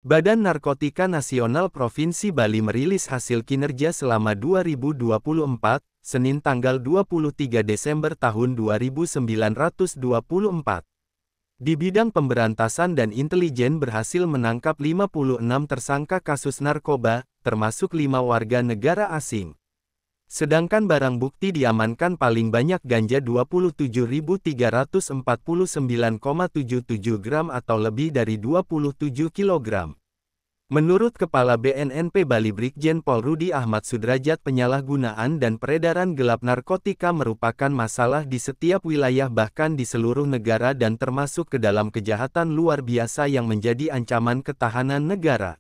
Badan Narkotika Nasional Provinsi Bali merilis hasil kinerja selama 2024, Senin tanggal 23 Desember tahun 2924. Di bidang pemberantasan dan intelijen berhasil menangkap 56 tersangka kasus narkoba, termasuk 5 warga negara asing. Sedangkan barang bukti diamankan paling banyak ganja 27.349,77 gram atau lebih dari 27 kg. Menurut Kepala BNNP Bali Brigjen Pol Rudi Ahmad Sudrajat, penyalahgunaan dan peredaran gelap narkotika merupakan masalah di setiap wilayah bahkan di seluruh negara dan termasuk ke dalam kejahatan luar biasa yang menjadi ancaman ketahanan negara.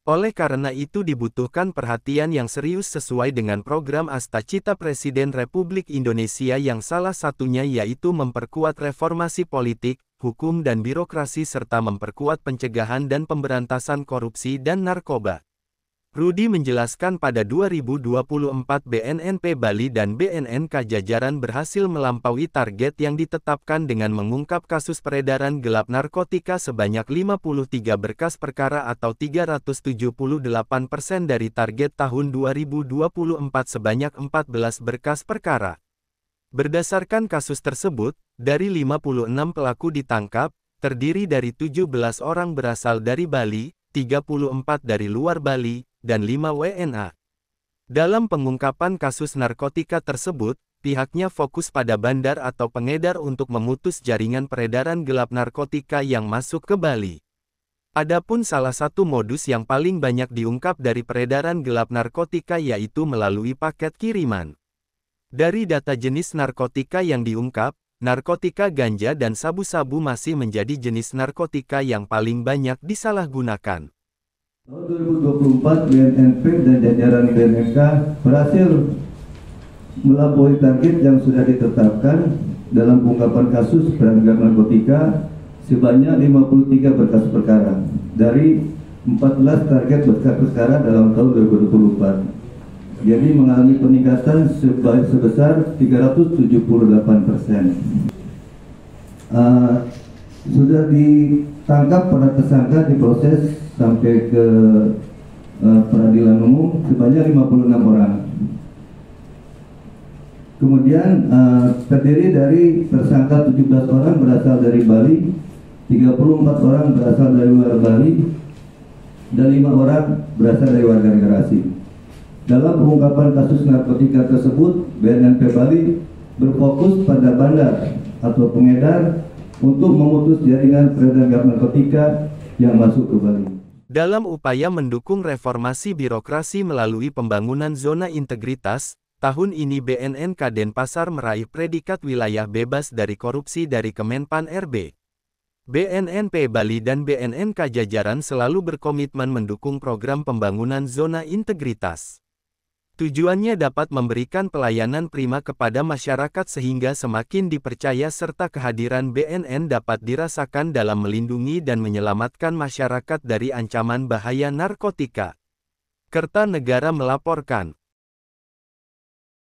Oleh karena itu dibutuhkan perhatian yang serius sesuai dengan program Astacita Presiden Republik Indonesia yang salah satunya yaitu memperkuat reformasi politik, hukum dan birokrasi serta memperkuat pencegahan dan pemberantasan korupsi dan narkoba. Rudi menjelaskan pada 2024 BNNP Bali dan BNNK jajaran berhasil melampaui target yang ditetapkan dengan mengungkap kasus peredaran gelap narkotika sebanyak 53 berkas perkara atau 378% dari target tahun 2024 sebanyak 14 berkas perkara. Berdasarkan kasus tersebut, dari 56 pelaku ditangkap, terdiri dari 17 orang berasal dari Bali, 34 dari luar Bali, dan 5 WNA. Dalam pengungkapan kasus narkotika tersebut, pihaknya fokus pada bandar atau pengedar untuk memutus jaringan peredaran gelap narkotika yang masuk ke Bali. Adapun salah satu modus yang paling banyak diungkap dari peredaran gelap narkotika yaitu melalui paket kiriman. Dari data jenis narkotika yang diungkap, narkotika ganja dan sabu-sabu masih menjadi jenis narkotika yang paling banyak disalahgunakan. Tahun 2024, BNNP dan jajaran BNNK berhasil melampaui target yang sudah ditetapkan dalam pengungkapan kasus peredaran narkotika sebanyak 53 berkas perkara dari 14 target berkas perkara dalam tahun 2024. Jadi mengalami peningkatan sebesar 378%. Sudah ditangkap para tersangka, diproses sampai ke peradilan umum sebanyak 56 orang. Kemudian terdiri dari tersangka 17 orang berasal dari Bali, 34 orang berasal dari luar Bali, dan 5 orang berasal dari warga negara asing. Dalam pengungkapan kasus narkotika tersebut, BNNP Bali berfokus pada bandar atau pengedar untuk memutus jaringan peredaran narkotika yang masuk ke Bali. Dalam upaya mendukung reformasi birokrasi melalui pembangunan zona integritas, tahun ini BNNK Denpasar meraih predikat wilayah bebas dari korupsi dari Kemenpan RB. BNNP Bali dan BNNK jajaran selalu berkomitmen mendukung program pembangunan zona integritas. Tujuannya dapat memberikan pelayanan prima kepada masyarakat sehingga semakin dipercaya serta kehadiran BNN dapat dirasakan dalam melindungi dan menyelamatkan masyarakat dari ancaman bahaya narkotika. Kertanegara melaporkan.